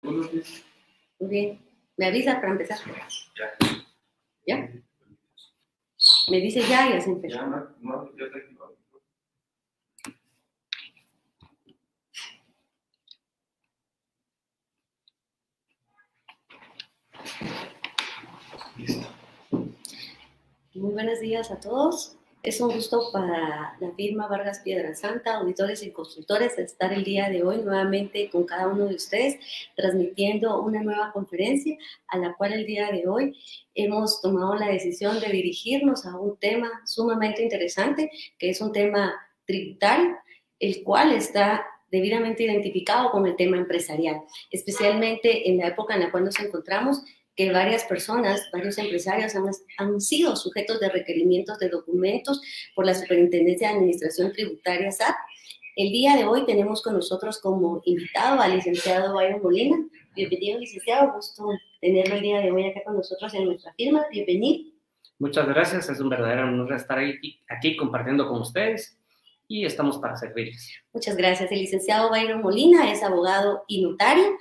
Muy bien. ¿Me avisa para empezar? ¿Ya? Me dice ya y así empezó. Listo. Muy buenos días a todos. Es un gusto para la firma Vargas Piedrasanta, auditores y consultores, estar el día de hoy nuevamente con cada uno de ustedes, transmitiendo una nueva conferencia a la cual el día de hoy hemos tomado la decisión de dirigirnos a un tema sumamente interesante, que es un tema tributario, el cual está debidamente identificado con el tema empresarial, especialmente en la época en la cual nos encontramos, que varias personas, varios empresarios han sido sujetos de requerimientos de documentos por la Superintendencia de Administración Tributaria SAT. El día de hoy tenemos con nosotros como invitado al licenciado Byron Molina. Bienvenido, licenciado, gusto tenerlo el día de hoy acá con nosotros en nuestra firma. Bienvenido. Muchas gracias, es un verdadero honor estar aquí compartiendo con ustedes y estamos para servirles. Muchas gracias. El licenciado Byron Molina es abogado y notario.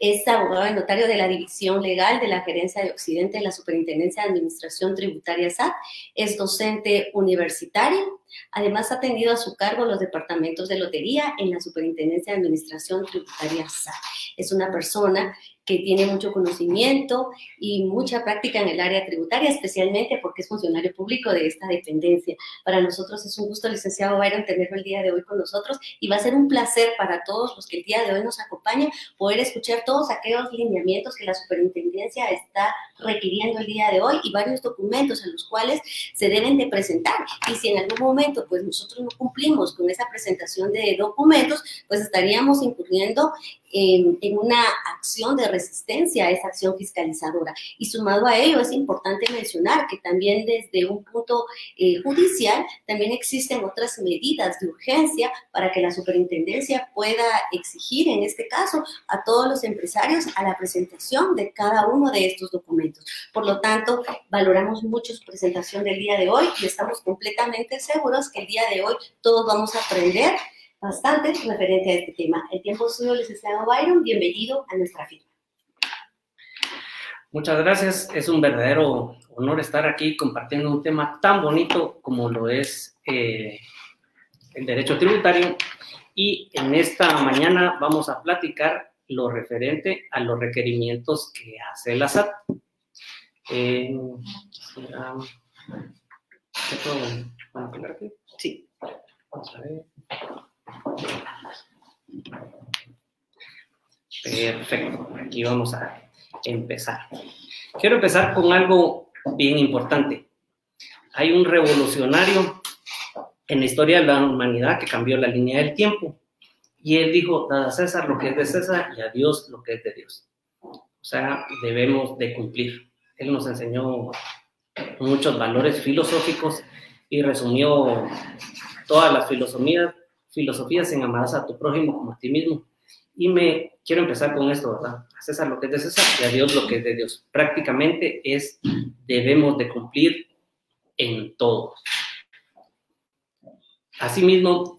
Es abogado y notario de la División Legal de la Gerencia de Occidente de la Superintendencia de Administración Tributaria SAT. Es docente universitario. Además, ha tenido a su cargo los departamentos de lotería en la Superintendencia de Administración Tributaria SAT. Es una persona que tiene mucho conocimiento y mucha práctica en el área tributaria, especialmente porque es funcionario público de esta dependencia. Para nosotros es un gusto, licenciado Byron, tenerlo el día de hoy con nosotros y va a ser un placer para todos los que el día de hoy nos acompañan poder escuchar todos aquellos lineamientos que la superintendencia está requiriendo el día de hoy y varios documentos a los cuales se deben de presentar. Y si en algún momento pues nosotros no cumplimos con esa presentación de documentos, pues estaríamos incurriendo en una acción de resistencia a esa acción fiscalizadora. Y sumado a ello, es importante mencionar que también desde un punto judicial, también existen otras medidas de urgencia para que la superintendencia pueda exigir, en este caso, a todos los empresarios a la presentación de cada uno de estos documentos. Por lo tanto, valoramos mucho su presentación del día de hoy y estamos completamente seguros que el día de hoy todos vamos a aprender bastante referente a este tema. El tiempo es suyo, licenciado Byron. Bienvenido a nuestra firma. Muchas gracias. Es un verdadero honor estar aquí compartiendo un tema tan bonito como lo es el derecho tributario. Y en esta mañana vamos a platicar lo referente a los requerimientos que hace la SAT. Sí. Vamos a ver. Perfecto, aquí vamos a empezar. Quiero empezar con algo bien importante. Hay un revolucionario en la historia de la humanidad que cambió la línea del tiempo y él dijo: dad a César lo que es de César y a Dios lo que es de Dios. O sea, debemos de cumplir. Él nos enseñó muchos valores filosóficos y resumió todas las filosofías en amarás a tu prójimo como a ti mismo. Y me quiero empezar con esto, ¿verdad? A César lo que es de César y a Dios lo que es de Dios. Prácticamente debemos de cumplir en todo. Asimismo,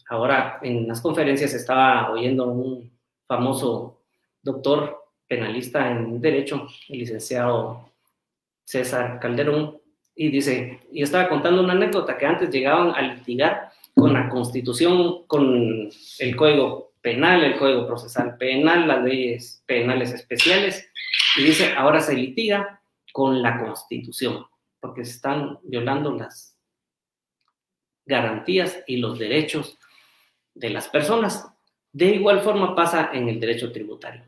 ahora en las conferencias estaba oyendo un famoso doctor penalista en Derecho, el licenciado César Calderón, y estaba contando una anécdota que antes llegaban a litigar con la Constitución, con el Código Penal, el Código Procesal Penal, las leyes penales especiales, y dice, ahora se litiga con la Constitución, porque se están violando las garantías y los derechos de las personas. De igual forma pasa en el derecho tributario.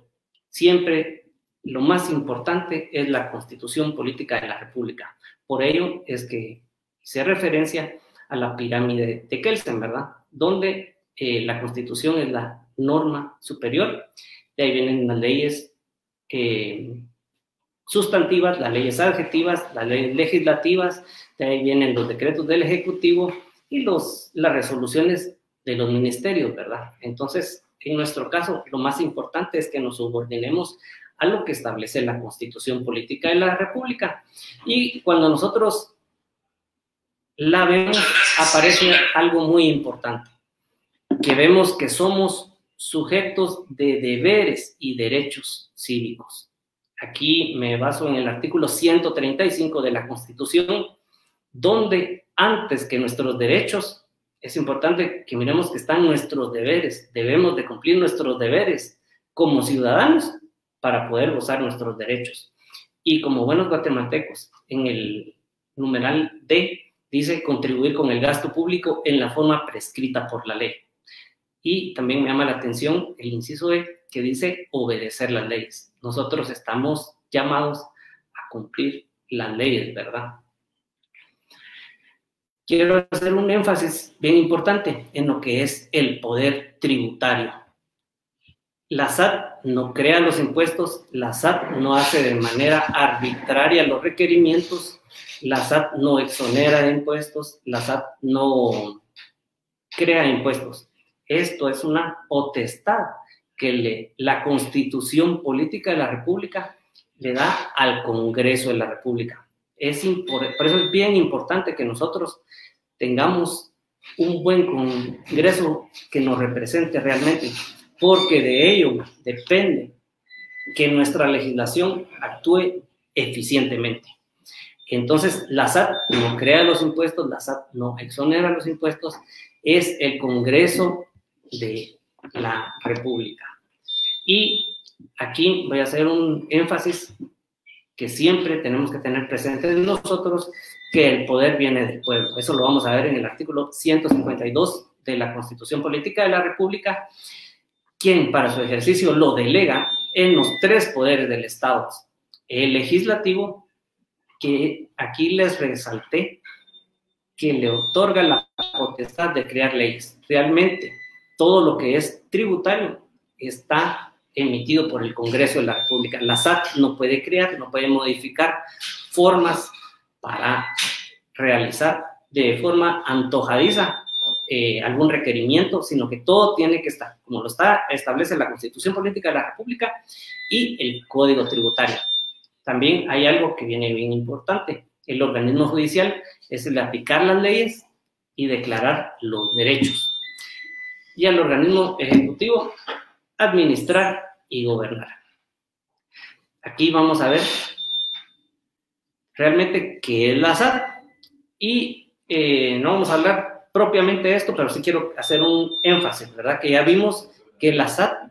Siempre lo más importante es la Constitución Política de la República. Por ello es que se referencia a la pirámide de Kelsen, ¿verdad? Donde la Constitución es la norma superior, de ahí vienen las leyes sustantivas, las leyes adjetivas, las leyes legislativas, de ahí vienen los decretos del Ejecutivo y las resoluciones de los ministerios, ¿verdad? Entonces, en nuestro caso, lo más importante es que nos subordinemos a lo que establece la Constitución Política de la República. Y cuando nosotros la vemos, aparece algo muy importante, que vemos que somos sujetos de deberes y derechos cívicos. Aquí me baso en el artículo 135 de la Constitución, donde antes que nuestros derechos, es importante que miremos que están nuestros deberes. Debemos de cumplir nuestros deberes como ciudadanos para poder gozar nuestros derechos. Y como buenos guatemaltecos, en el numeral D dice contribuir con el gasto público en la forma prescrita por la ley. Y también me llama la atención el inciso E que dice obedecer las leyes. Nosotros estamos llamados a cumplir las leyes, ¿verdad? Quiero hacer un énfasis bien importante en lo que es el poder tributario. La SAT no crea los impuestos, la SAT no hace de manera arbitraria los requerimientos, la SAT no exonera de impuestos, la SAT no crea impuestos. Esto es una potestad que la Constitución Política de la República le da al Congreso de la República. Por eso es bien importante que nosotros tengamos un buen Congreso que nos represente realmente, porque de ello depende que nuestra legislación actúe eficientemente. Entonces, la SAT no crea los impuestos, la SAT no exonera los impuestos, es el Congreso de la República. Y aquí voy a hacer un énfasis que siempre tenemos que tener presente nosotros, que el poder viene del pueblo. Eso lo vamos a ver en el artículo 152 de la Constitución Política de la República, quien para su ejercicio lo delega en los 3 poderes del Estado. El legislativo, que aquí les resalté, que le otorga la potestad de crear leyes. Realmente, todo lo que es tributario está emitido por el Congreso de la República. La SAT no puede crear, no puede modificar formas para realizar de forma antojadiza algún requerimiento, sino que todo tiene que estar, como lo establece la Constitución Política de la República y el Código Tributario. También hay algo que viene bien importante. El organismo judicial es el de aplicar las leyes y declarar los derechos. Y al organismo ejecutivo, administrar y gobernar. Aquí vamos a ver realmente qué es la SAT. Y no vamos a hablar propiamente de esto, pero sí quiero hacer un énfasis, ¿verdad? Que ya vimos que la SAT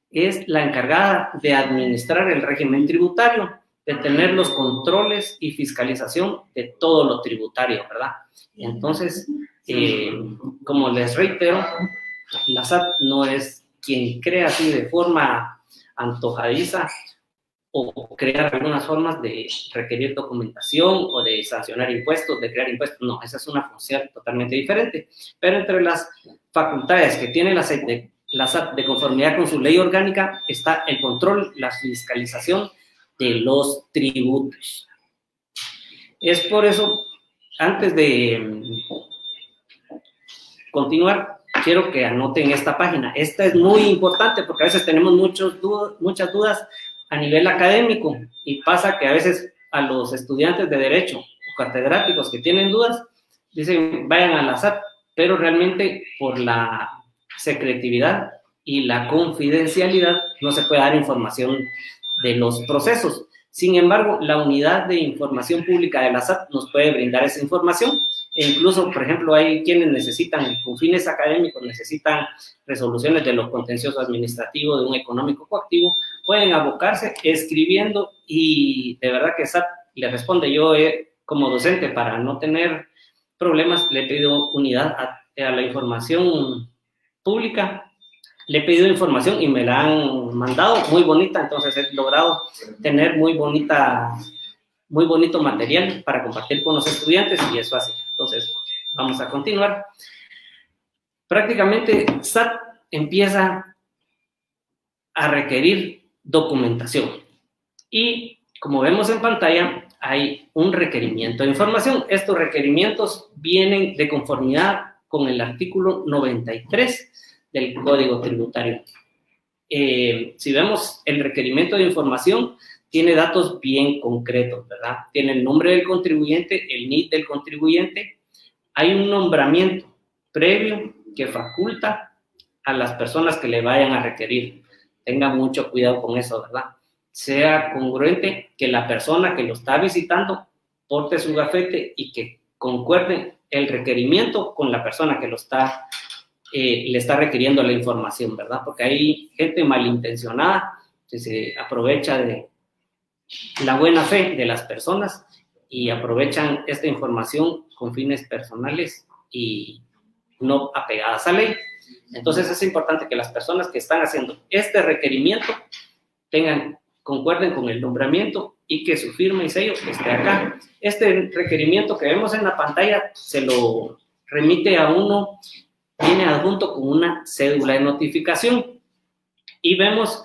es la encargada de administrar el régimen tributario, de tener los controles y fiscalización de todo lo tributario, ¿verdad? Entonces, como les reitero, la SAT no es quien crea así de forma antojadiza o crear algunas formas de requerir documentación o de sancionar impuestos, de crear impuestos. No, esa es una función totalmente diferente. Pero entre las facultades que tiene la SAT de conformidad con su ley orgánica está el control, la fiscalización de los tributos. Es por eso, antes de continuar, quiero que anoten esta página. Esta es muy importante porque a veces tenemos muchas dudas a nivel académico y pasa que a veces a los estudiantes de Derecho o catedráticos que tienen dudas, dicen vayan a la SAT, pero realmente por la secretividad y la confidencialidad no se puede dar información de los procesos. Sin embargo, la unidad de información pública de la SAT nos puede brindar esa información e incluso, por ejemplo, hay quienes necesitan, con fines académicos, necesitan resoluciones de lo contencioso administrativo, de un económico coactivo, pueden abocarse escribiendo y de verdad que SAT le responde. Yo como docente, para no tener problemas, le he pedido unidad a la información pública, le he pedido información y me la han mandado muy bonita, entonces he logrado tener muy bonito material para compartir con los estudiantes y es fácil. Entonces, vamos a continuar. Prácticamente, SAT empieza a requerir documentación y, como vemos en pantalla, hay un requerimiento de información. Estos requerimientos vienen de conformidad con el artículo 93 del Código Tributario. Si vemos el requerimiento de información, tiene datos bien concretos, ¿verdad? Tiene el nombre del contribuyente, el NID del contribuyente, hay un nombramiento previo que faculta a las personas que le vayan a requerir. Tenga mucho cuidado con eso, ¿verdad? Sea congruente, que la persona que lo está visitando porte su gafete y que concuerde el requerimiento con la persona que le está requiriendo la información, ¿verdad? Porque hay gente malintencionada que se aprovecha de la buena fe de las personas y aprovechan esta información con fines personales y no apegadas a ley. Entonces es importante que las personas que están haciendo este requerimiento concuerden con el nombramiento y que su firma y sello esté acá. Este requerimiento que vemos en la pantalla se lo remite a uno, viene adjunto con una cédula de notificación y vemos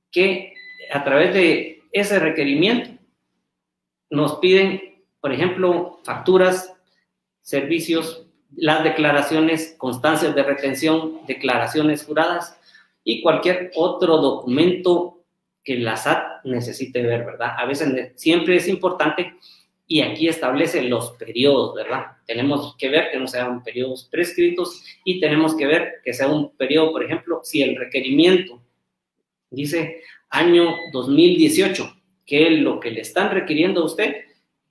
que a través de ese requerimiento nos piden, por ejemplo, facturas, servicios, las declaraciones, constancias de retención, declaraciones juradas y cualquier otro documento que la SAT necesite ver, ¿verdad? A veces siempre es importante y aquí establece los periodos, ¿verdad? Tenemos que ver que no sean periodos prescritos y tenemos que ver que sea un periodo, por ejemplo, si el requerimiento dice año 2018, que lo que le están requiriendo a usted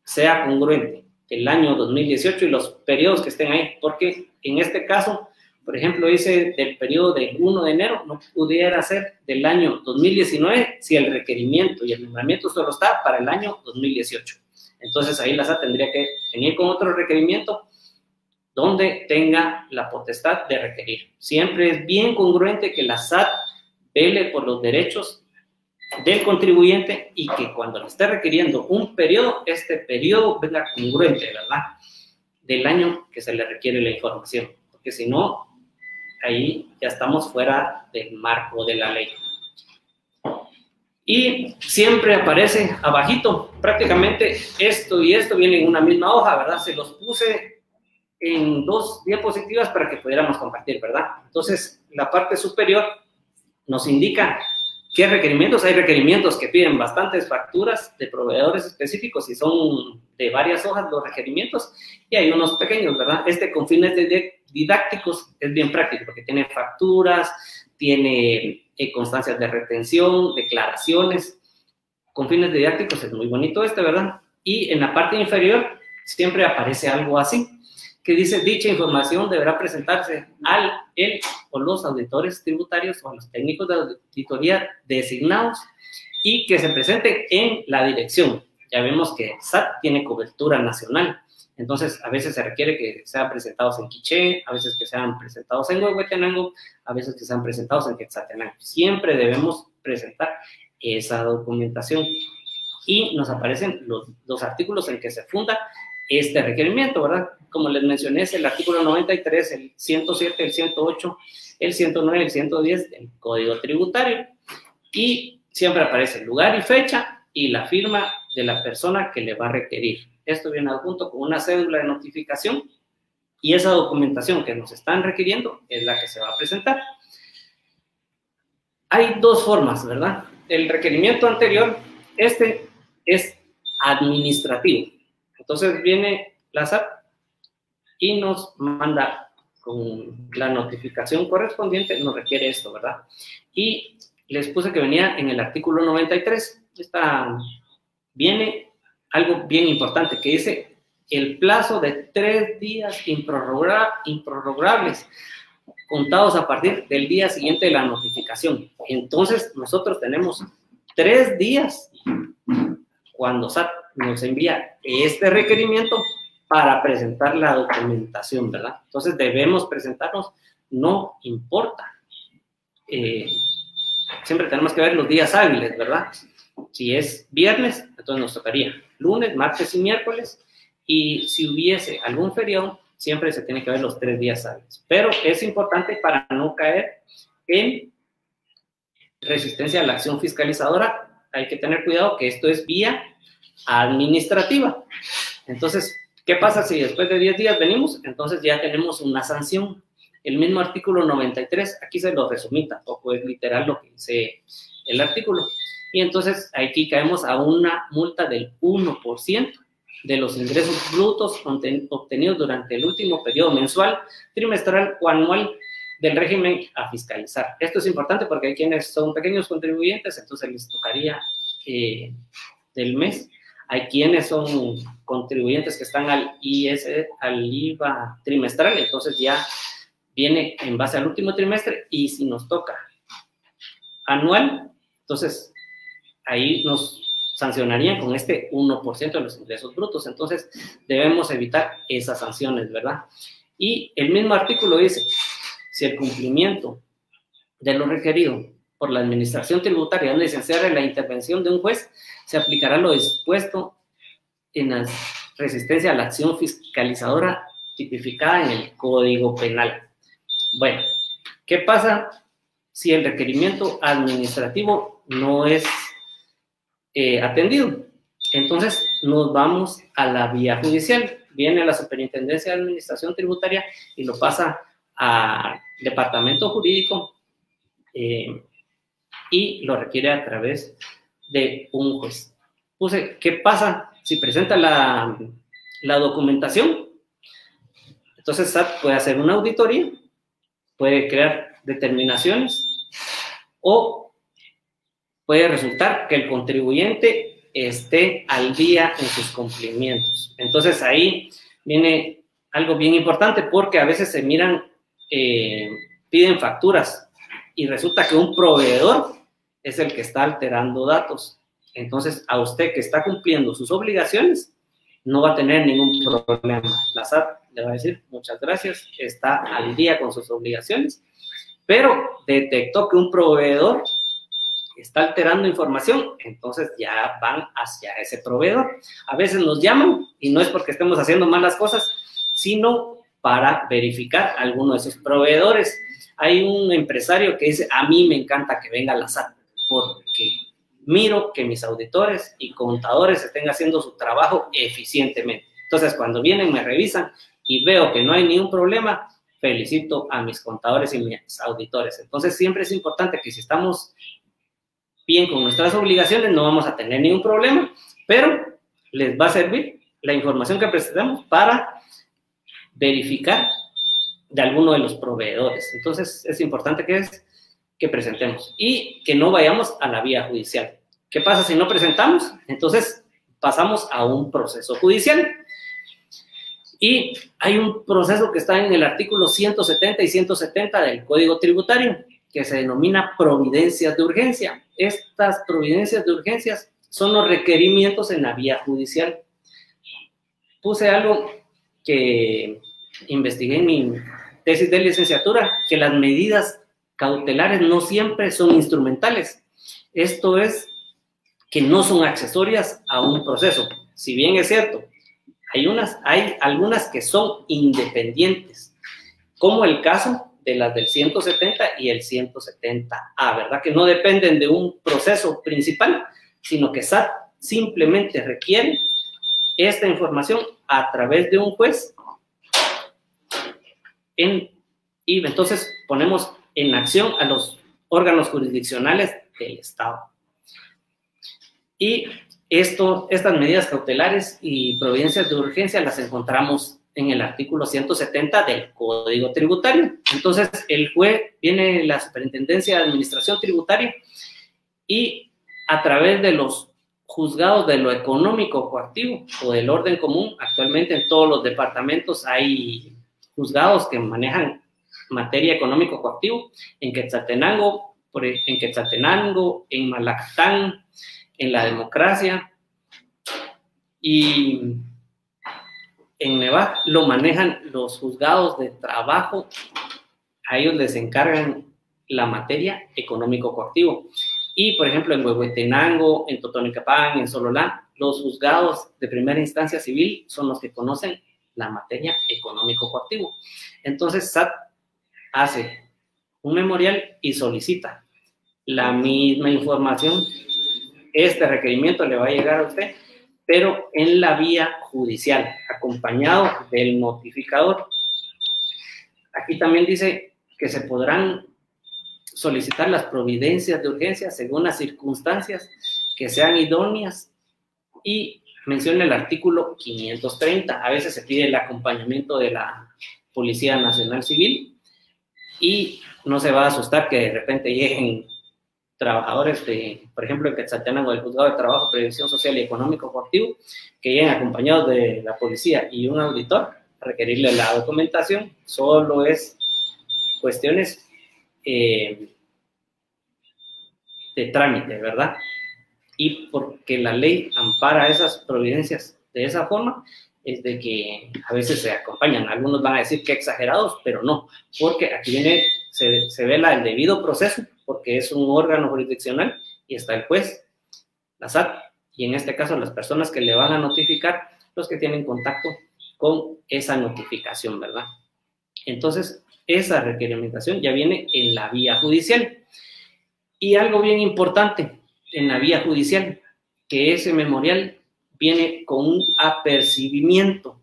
sea congruente el año 2018 y los periodos que estén ahí, porque en este caso, por ejemplo, dice del periodo del 1 de enero, no pudiera ser del año 2019 si el requerimiento y el nombramiento solo está para el año 2018. Entonces ahí la SAT tendría que venir con otro requerimiento donde tenga la potestad de requerir. Siempre es bien congruente que la SAT vele por los derechos del contribuyente y que cuando le esté requiriendo un periodo, este periodo venga congruente, ¿verdad? Del año que se le requiere la información, porque si no, ahí ya estamos fuera del marco de la ley. Y siempre aparece abajito, prácticamente esto y esto vienen en una misma hoja, ¿verdad? Se los puse en 2 diapositivas para que pudiéramos compartir, ¿verdad? Entonces, la parte superior nos indica qué requerimientos. Hay requerimientos que piden bastantes facturas de proveedores específicos y son de varias hojas los requerimientos, y hay unos pequeños, ¿verdad? Con fines didácticos es bien práctico porque tiene facturas, tiene constancias de retención, declaraciones. Con fines didácticos es muy bonito ¿verdad? Y en la parte inferior siempre aparece algo así, que dice: dicha información deberá presentarse él o los auditores tributarios o a los técnicos de auditoría designados y que se presente en la dirección. Ya vemos que SAT tiene cobertura nacional, entonces a veces se requiere que sean presentados en Quiché, a veces que sean presentados en Huehuetenango, a veces que sean presentados en Quetzaltenango. Siempre debemos presentar esa documentación y nos aparecen los artículos en que se funda este requerimiento, ¿verdad? Como les mencioné, es el artículo 93, el 107, el 108, el 109, el 110 del Código Tributario. Y siempre aparece el lugar y fecha y la firma de la persona que le va a requerir. Esto viene adjunto con una cédula de notificación y esa documentación que nos están requiriendo es la que se va a presentar. Hay 2 formas, ¿verdad? El requerimiento anterior, este es administrativo. Entonces viene la SAT y nos manda con la notificación correspondiente, nos requiere esto, ¿verdad? Y les puse que venía en el artículo 93. Viene algo bien importante que dice el plazo de 3 días improrrogables contados a partir del día siguiente de la notificación. Entonces nosotros tenemos 3 días cuando SAT nos envía este requerimiento para presentar la documentación, ¿verdad? Entonces debemos presentarnos, no importa. Siempre tenemos que ver los días hábiles, ¿verdad? Si es viernes, entonces nos tocaría lunes, martes y miércoles, y si hubiese algún feriado, siempre se tiene que ver los 3 días hábiles. Pero es importante para no caer en resistencia a la acción fiscalizadora. Hay que tener cuidado que esto es vía administrativa. Entonces, ¿qué pasa si después de 10 días venimos? Entonces ya tenemos una sanción. El mismo artículo 93, aquí se lo resumí, tampoco es literal lo que dice el artículo. Y entonces aquí caemos a una multa del 1% de los ingresos brutos obtenidos durante el último periodo mensual, trimestral o anual del régimen a fiscalizar. Esto es importante porque hay quienes son pequeños contribuyentes, entonces les tocaría del mes. Hay quienes son contribuyentes que están al IVA trimestral, entonces ya viene en base al último trimestre, y si nos toca anual, entonces ahí nos sancionarían con este 1% de los ingresos brutos. Entonces debemos evitar esas sanciones, ¿verdad? Y el mismo artículo dice, si el cumplimiento de lo requerido por la administración tributaria es necesaria la intervención de un juez, se aplicará lo dispuesto en la resistencia a la acción fiscalizadora tipificada en el Código Penal. Bueno, ¿qué pasa si el requerimiento administrativo no es atendido? Entonces nos vamos a la vía judicial. Viene la Superintendencia de Administración Tributaria y lo pasa al Departamento Jurídico y lo requiere a través de un juez. ¿Qué pasa si presenta la documentación? Entonces SAT puede hacer una auditoría, puede crear determinaciones o puede resultar que el contribuyente esté al día en sus cumplimientos. Entonces ahí viene algo bien importante, porque a veces se miran, piden facturas y resulta que un proveedor es el que está alterando datos. Entonces a usted que está cumpliendo sus obligaciones no va a tener ningún problema. La SAT le va a decir muchas gracias, está al día con sus obligaciones, pero detectó que un proveedor está alterando información, entonces ya van hacia ese proveedor. A veces nos llaman y no es porque estemos haciendo malas cosas, sino para verificar alguno de esos proveedores. Hay un empresario que dice, a mí me encanta que venga la SAT porque miro que mis auditores y contadores estén haciendo su trabajo eficientemente. Entonces, cuando vienen, me revisan y veo que no hay ningún problema, felicito a mis contadores y mis auditores. Entonces, siempre es importante que si estamos bien con nuestras obligaciones, no vamos a tener ningún problema, pero les va a servir la información que presentamos para verificar de alguno de los proveedores. Entonces, es importante que presentemos y que no vayamos a la vía judicial. ¿Qué pasa si no presentamos? Entonces, pasamos a un proceso judicial. Y hay un proceso que está en el artículo 170 y 170 del Código Tributario, que se denomina providencias de urgencia. Estas providencias de urgencias son los requerimientos en la vía judicial. Puse algo que investigué en mi tesis de licenciatura, que las medidas cautelares no siempre son instrumentales. Esto es que no son accesorias a un proceso. Si bien es cierto, hay algunas que son independientes, como el caso de las del 170 y el 170A, ¿verdad? Que no dependen de un proceso principal, sino que SAT simplemente requiere esta información a través de un juez y entonces ponemos en acción a los órganos jurisdiccionales del Estado. Y estas medidas cautelares y providencias de urgencia las encontramos en el artículo 170 del Código Tributario. Entonces, el juez viene la Superintendencia de Administración Tributaria y a través de los juzgados de lo económico coactivo o del orden común, actualmente en todos los departamentos hay juzgados que manejan materia económico coactivo, en Quetzaltenango, en Malacatán, en La Democracia, y en Nevac lo manejan los juzgados de trabajo. A ellos les encargan la materia económico coactivo. Y, por ejemplo, en Huehuetenango, en Totonicapán, en Sololá, los juzgados de primera instancia civil son los que conocen la materia económico coactivo. Entonces, SAT hace un memorial y solicita la misma información. Este requerimiento le va a llegar a usted, pero en la vía judicial, acompañado del notificador. Aquí también dice que se podrán solicitar las providencias de urgencia según las circunstancias que sean idóneas y menciona el artículo 530. A veces se pide el acompañamiento de la Policía Nacional Civil y no se va a asustar que de repente lleguen trabajadores de, por ejemplo, en Quetzaltenango, del Juzgado de Trabajo, Previsión Social y Económico Coactivo, que lleguen acompañados de la policía y un auditor a requerirle la documentación. Solo es cuestiones de trámite, ¿verdad? Y porque la ley ampara esas providencias de esa forma, es de que a veces se acompañan. Algunos van a decir que exagerados, pero no, porque aquí viene, se vela el debido proceso, porque es un órgano jurisdiccional y está el juez, la SAT, y en este caso las personas que le van a notificar, los que tienen contacto con esa notificación, ¿verdad? Entonces, esa requerimentación ya viene en la vía judicial. Y algo bien importante en la vía judicial, que ese memorial viene con un apercibimiento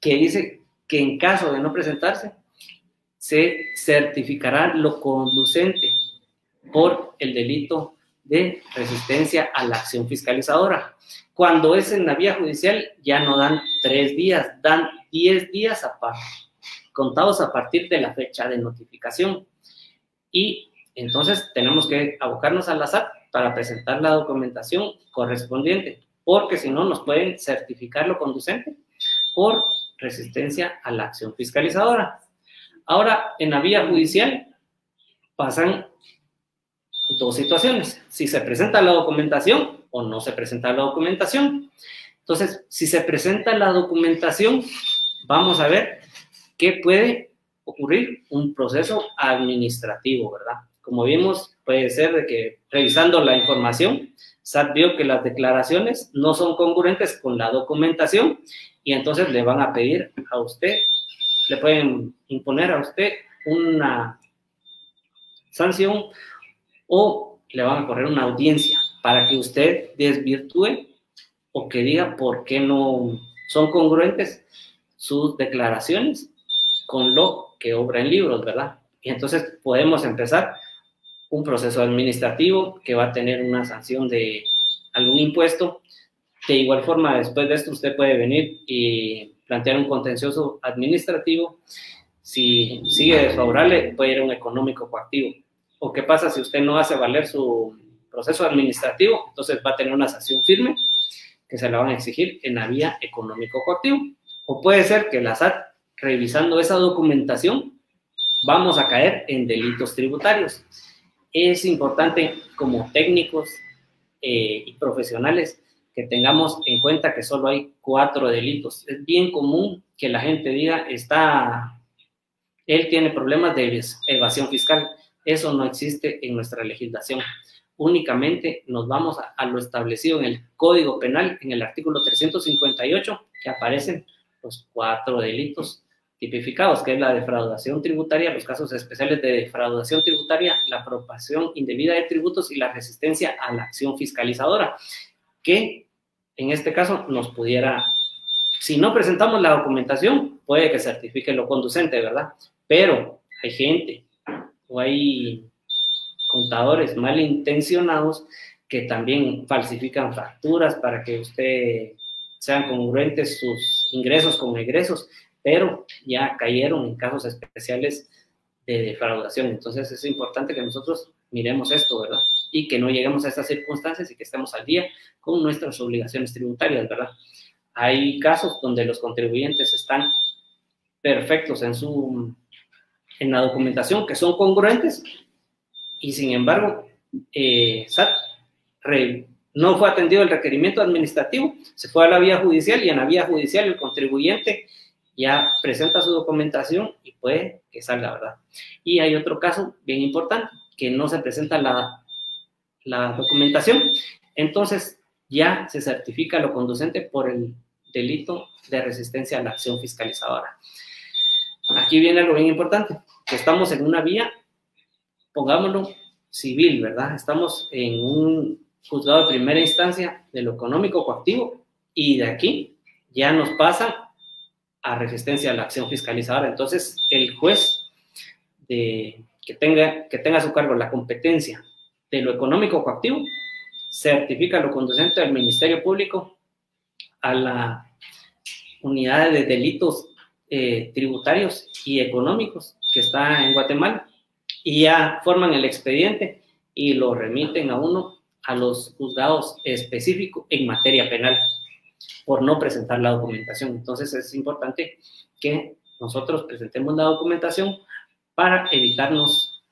que dice que en caso de no presentarse, se certificará lo conducente por el delito de resistencia a la acción fiscalizadora. Cuando es en la vía judicial, ya no dan 3 días, dan 10 días aparte, contados a partir de la fecha de notificación. Y entonces tenemos que abocarnos a la SAT para presentar la documentación correspondiente, porque si no nos pueden certificar lo conducente por resistencia a la acción fiscalizadora. Ahora, en la vía judicial pasan 2 situaciones: si se presenta la documentación o no se presenta la documentación. Entonces, si se presenta la documentación, vamos a ver que puede ocurrir un proceso administrativo, ¿verdad? Como vimos, puede ser de que revisando la información, SAT vio que las declaraciones no son congruentes con la documentación y entonces le van a pedir a usted, le pueden imponer a usted una sanción o le van a correr una audiencia para que usted desvirtúe o que diga por qué no son congruentes sus declaraciones con lo que obra en libros, ¿verdad? Y entonces podemos empezar un proceso administrativo que va a tener una sanción de algún impuesto. De igual forma, después de esto, usted puede venir y plantear un contencioso administrativo. Si sigue desfavorable, puede ir a un económico coactivo. ¿O qué pasa si usted no hace valer su proceso administrativo? Entonces va a tener una sanción firme que se la van a exigir en la vía económico coactivo. O puede ser que la SAT, revisando esa documentación, vamos a caer en delitos tributarios. Es importante como técnicos y profesionales que tengamos en cuenta que solo hay 4 delitos. Es bien común que la gente diga, él tiene problemas de evasión fiscal. Eso no existe en nuestra legislación. Únicamente nos vamos a lo establecido en el Código Penal, en el artículo 358, que aparecen los 4 delitos tipificados, que es la defraudación tributaria, los casos especiales de defraudación tributaria, la apropiación indebida de tributos y la resistencia a la acción fiscalizadora, que en este caso nos pudiera, si no presentamos la documentación, puede que certifique lo conducente, ¿verdad? Pero hay gente o hay contadores malintencionados que también falsifican facturas para que usted sean congruentes sus ingresos con egresos, pero ya cayeron en casos especiales de defraudación. Entonces es importante que nosotros miremos esto, ¿verdad? Y que no lleguemos a estas circunstancias y que estemos al día con nuestras obligaciones tributarias, ¿verdad? Hay casos donde los contribuyentes están perfectos en la documentación, que son congruentes, y sin embargo, SAT no fue atendido el requerimiento administrativo, se fue a la vía judicial, y en la vía judicial el contribuyente ya presenta su documentación y puede que salga, ¿verdad? Y hay otro caso bien importante, que no se presenta la documentación, entonces ya se certifica lo conducente por el delito de resistencia a la acción fiscalizadora. Aquí viene algo bien importante, que estamos en una vía, pongámoslo, civil, ¿verdad? Estamos en un juzgado de primera instancia de lo económico coactivo y de aquí ya nos pasa a resistencia a la acción fiscalizadora. Entonces, el juez que tenga a su cargo la competencia de lo económico coactivo certifica lo conducente del Ministerio Público a la unidad de delitos tributarios y económicos que está en Guatemala y ya forman el expediente y lo remiten a uno a los juzgados específicos en materia penal por no presentar la documentación. Entonces es importante que nosotros presentemos la documentación para evitarnos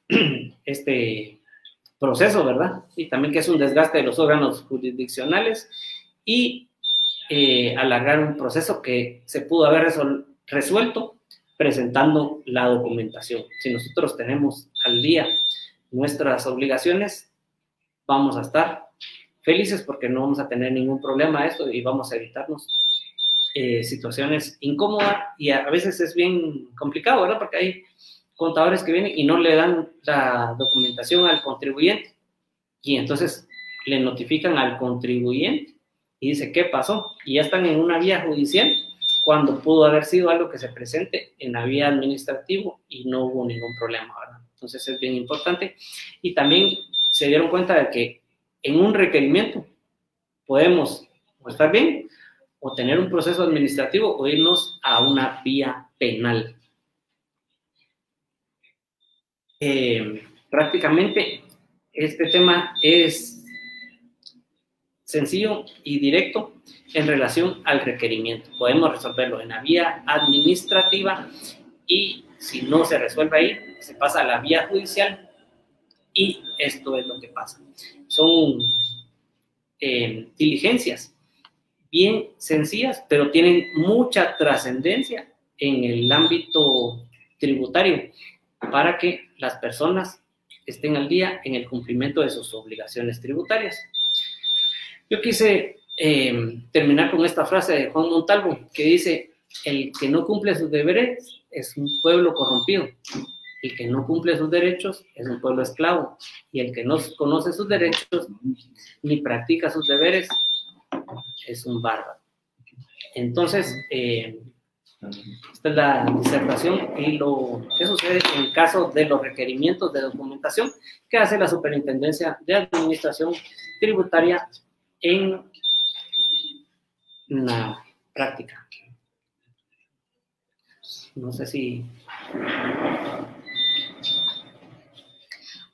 este proceso, ¿verdad? Y también que es un desgaste de los órganos jurisdiccionales y alargar un proceso que se pudo haber resuelto presentando la documentación. Si nosotros tenemos al día nuestras obligaciones, vamos a estar felices porque no vamos a tener ningún problema a esto y vamos a evitarnos situaciones incómodas y a veces es bien complicado, ¿verdad? Porque hay contadores que vienen y no le dan la documentación al contribuyente y entonces le notifican al contribuyente y dice, ¿qué pasó? Y ya están en una vía judicial cuando pudo haber sido algo que se presente en la vía administrativa y no hubo ningún problema, ¿verdad? Entonces es bien importante. Y también se dieron cuenta de que en un requerimiento podemos o estar bien o tener un proceso administrativo o irnos a una vía penal. Prácticamente este tema es sencillo y directo en relación al requerimiento. Podemos resolverlo en la vía administrativa y si no se resuelve ahí, se pasa a la vía judicial y esto es lo que pasa. Son diligencias bien sencillas, pero tienen mucha trascendencia en el ámbito tributario para que las personas estén al día en el cumplimiento de sus obligaciones tributarias. Yo quise terminar con esta frase de Juan Montalvo que dice, el que no cumple sus deberes es un pueblo corrompido, el que no cumple sus derechos es un pueblo esclavo y el que no conoce sus derechos ni practica sus deberes es un bárbaro. Entonces, esta es la disertación y lo que sucede en caso de los requerimientos de documentación que hace la Superintendencia de Administración Tributaria en la práctica. No sé si...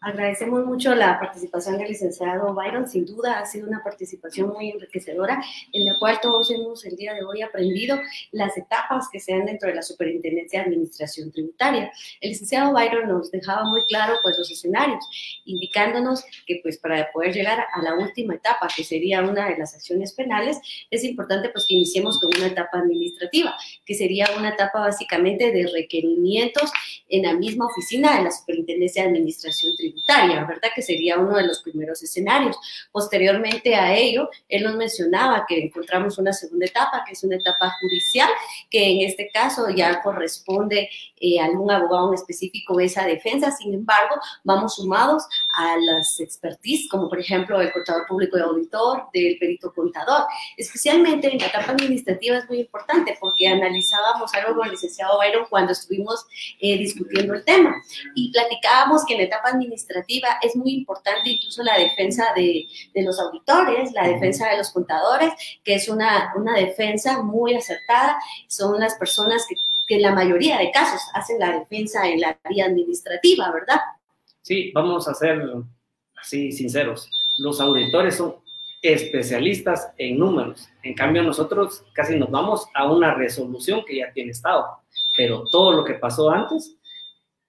Agradecemos mucho la participación del licenciado Byron. Sin duda ha sido una participación muy enriquecedora en la cual todos hemos el día de hoy aprendido las etapas que se dan dentro de la Superintendencia de Administración Tributaria. El licenciado Byron nos dejaba muy claro pues los escenarios, indicándonos que pues para poder llegar a la última etapa, que sería una de las acciones penales, es importante pues que iniciemos con una etapa administrativa, que sería una etapa básicamente de requerimientos en la misma oficina de la Superintendencia de Administración Tributaria, ¿verdad? Que sería uno de los primeros escenarios. Posteriormente a ello, él nos mencionaba que encontramos una segunda etapa, que es una etapa judicial, que en este caso ya corresponde a algún abogado en específico esa defensa. Sin embargo, vamos sumados a las expertise, como por ejemplo el contador público y auditor, del perito contador. Especialmente en la etapa administrativa es muy importante porque analizábamos algo con el licenciado Byron cuando estuvimos discutiendo el tema y platicábamos que en la etapa administrativa es muy importante incluso la defensa de los auditores, la defensa de los contadores, que es una defensa muy acertada. Son las personas que en la mayoría de casos hacen la defensa en la vía administrativa, ¿verdad? Sí, vamos a ser así sinceros. Los auditores son especialistas en números. En cambio, nosotros casi nos vamos a una resolución que ya tiene estado. Pero todo lo que pasó antes,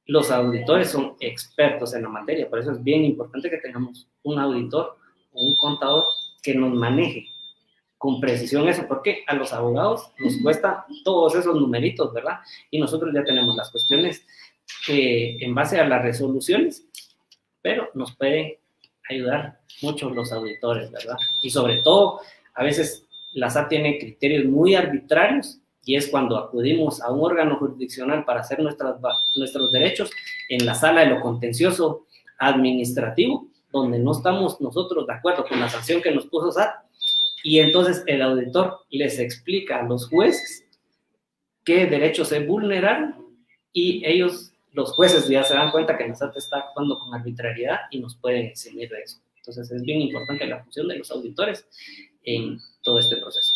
los auditores son expertos en la materia. Por eso es bien importante que tengamos un auditor o un contador que nos maneje con precisión eso, porque a los abogados nos cuesta todos esos numeritos, ¿verdad? Y nosotros ya tenemos las cuestiones en base a las resoluciones, pero nos pueden ayudar mucho los auditores, ¿verdad? Y sobre todo, a veces la SAT tiene criterios muy arbitrarios y es cuando acudimos a un órgano jurisdiccional para hacer nuestros derechos en la sala de lo contencioso administrativo, donde no estamos nosotros de acuerdo con la sanción que nos puso SAT, y entonces el auditor les explica a los jueces qué derechos se vulneraron y ellos, los jueces, ya se dan cuenta que la SAT está actuando con arbitrariedad y nos pueden eximir de eso. Entonces es bien importante la función de los auditores en todo este proceso.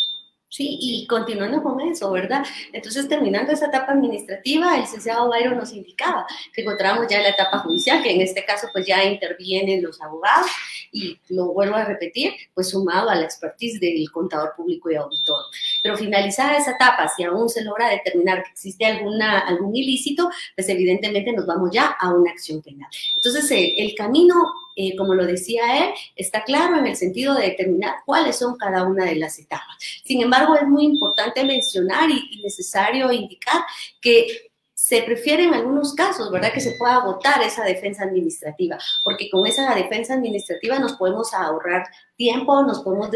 Sí, y continuando con eso, ¿verdad? Entonces, terminando esa etapa administrativa, el licenciado Byron nos indicaba que encontramos ya la etapa judicial, que en este caso pues ya intervienen los abogados, y lo vuelvo a repetir, pues sumado a la expertise del contador público y auditor. Pero finalizada esa etapa, si aún se logra determinar que existe algún ilícito, pues evidentemente nos vamos ya a una acción penal. Entonces, el camino, como lo decía él, está claro en el sentido de determinar cuáles son cada una de las etapas. Sin embargo, es muy importante mencionar y necesario indicar que se prefiere en algunos casos, ¿verdad?, que se pueda agotar esa defensa administrativa, porque con esa defensa administrativa nos podemos ahorrar tiempo, nos podemos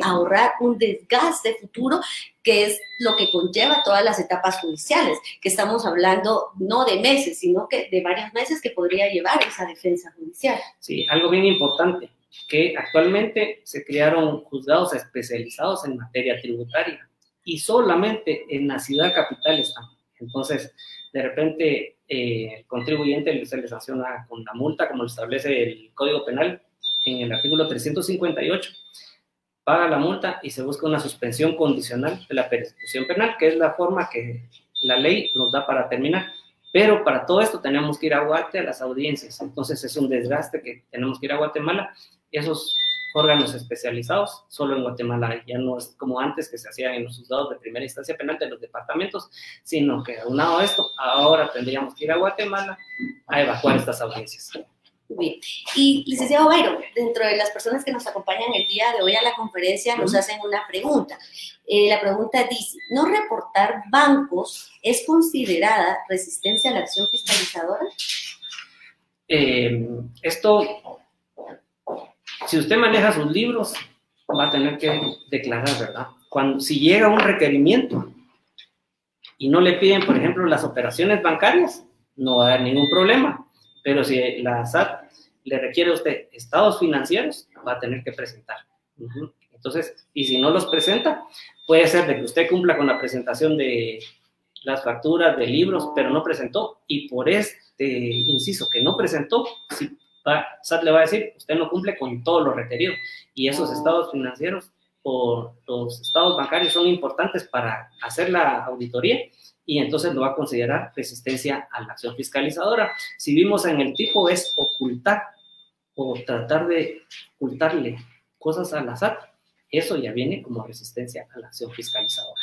ahorrar un desgaste futuro, que es lo que conlleva todas las etapas judiciales, que estamos hablando no de meses, sino que de varios meses que podría llevar esa defensa judicial. Sí, algo bien importante, que actualmente se crearon juzgados especializados en materia tributaria y solamente en la ciudad capital están. Entonces, de repente, el contribuyente se le sanciona con la multa, como lo establece el Código Penal en el artículo 358, paga la multa y se busca una suspensión condicional de la persecución penal, que es la forma que la ley nos da para terminar. Pero para todo esto tenemos que ir a Guate a las audiencias, entonces es un desgaste que tenemos que ir a Guatemala. Esos órganos especializados solo en Guatemala, ya no es como antes que se hacían en los juzgados de primera instancia penal de los departamentos, sino que aunado a esto, ahora tendríamos que ir a Guatemala a evacuar estas audiencias. Bien. Y, licenciado Byron, dentro de las personas que nos acompañan el día de hoy a la conferencia, nos hacen una pregunta. La pregunta dice, ¿no reportar bancos es considerada resistencia a la acción fiscalizadora? Esto, si usted maneja sus libros, va a tener que declarar, ¿verdad? Si llega un requerimiento y no le piden, por ejemplo, las operaciones bancarias, no va a haber ningún problema. Pero si la SAT le requiere a usted estados financieros, va a tener que presentar. Entonces, y si no los presenta, puede ser de que usted cumpla con la presentación de las facturas de libros, pero no presentó, y por este inciso que no presentó, SAT le va a decir, usted no cumple con todo lo requerido, y esos estados financieros o los estados bancarios son importantes para hacer la auditoría, y entonces lo va a considerar resistencia a la acción fiscalizadora. Si vimos en el tipo, es ocultar o tratar de ocultarle cosas a la SAT, eso ya viene como resistencia a la acción fiscalizadora.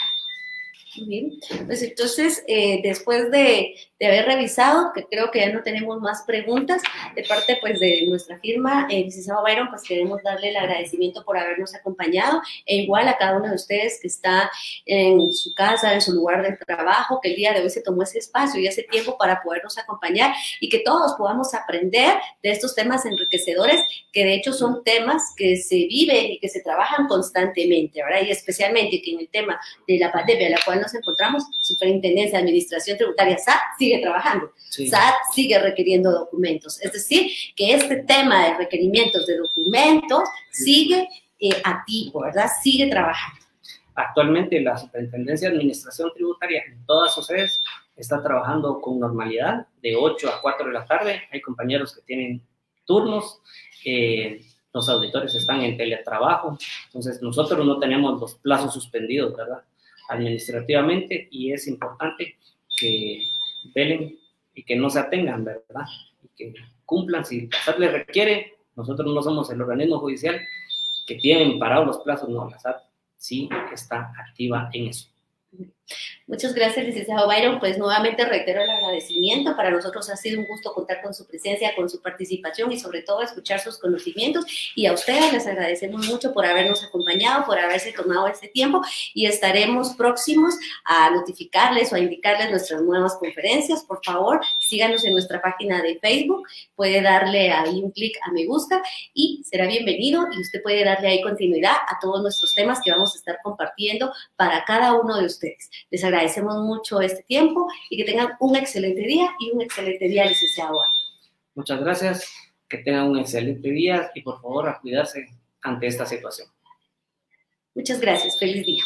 Muy bien, pues entonces, después de haber revisado, que creo que ya no tenemos más preguntas, de parte pues de nuestra firma, licenciado Byron, pues queremos darle el agradecimiento por habernos acompañado, e igual a cada uno de ustedes que está en su casa, en su lugar de trabajo, que el día de hoy se tomó ese espacio y ese tiempo para podernos acompañar, y que todos podamos aprender de estos temas enriquecedores, que de hecho son temas que se viven y que se trabajan constantemente, ¿verdad? Y especialmente que en el tema de la pandemia, la cual nos encontramos, Superintendencia de Administración Tributaria, SAT, sigue trabajando. Sí. SAT sigue requiriendo documentos. Es decir, que este tema de requerimientos de documentos sigue activo, ¿verdad? Sigue trabajando. Actualmente la Superintendencia de Administración Tributaria en todas sus sedes está trabajando con normalidad de 8 a 4 de la tarde. Hay compañeros que tienen turnos, los auditores están en teletrabajo, entonces nosotros no tenemos los plazos suspendidos, ¿verdad?, administrativamente, y es importante que velen y que no se atengan, ¿verdad?, y que cumplan. Si la SAT les requiere, nosotros no somos el organismo judicial que tienen parados los plazos, no, la SAT sí está activa en eso. Muchas gracias, licenciado Byron. Pues nuevamente reitero el agradecimiento. Para nosotros ha sido un gusto contar con su presencia, con su participación y sobre todo escuchar sus conocimientos. Y a ustedes les agradecemos mucho por habernos acompañado, por haberse tomado este tiempo, y estaremos próximos a notificarles o a indicarles nuestras nuevas conferencias. Por favor, síganos en nuestra página de Facebook. Puede darle ahí un clic a me gusta y será bienvenido, y usted puede darle ahí continuidad a todos nuestros temas que vamos a estar compartiendo para cada uno de ustedes. Les agradecemos mucho este tiempo y que tengan un excelente día y un excelente día, licenciado Byron. Muchas gracias, que tengan un excelente día y por favor a cuidarse ante esta situación. Muchas gracias, feliz día.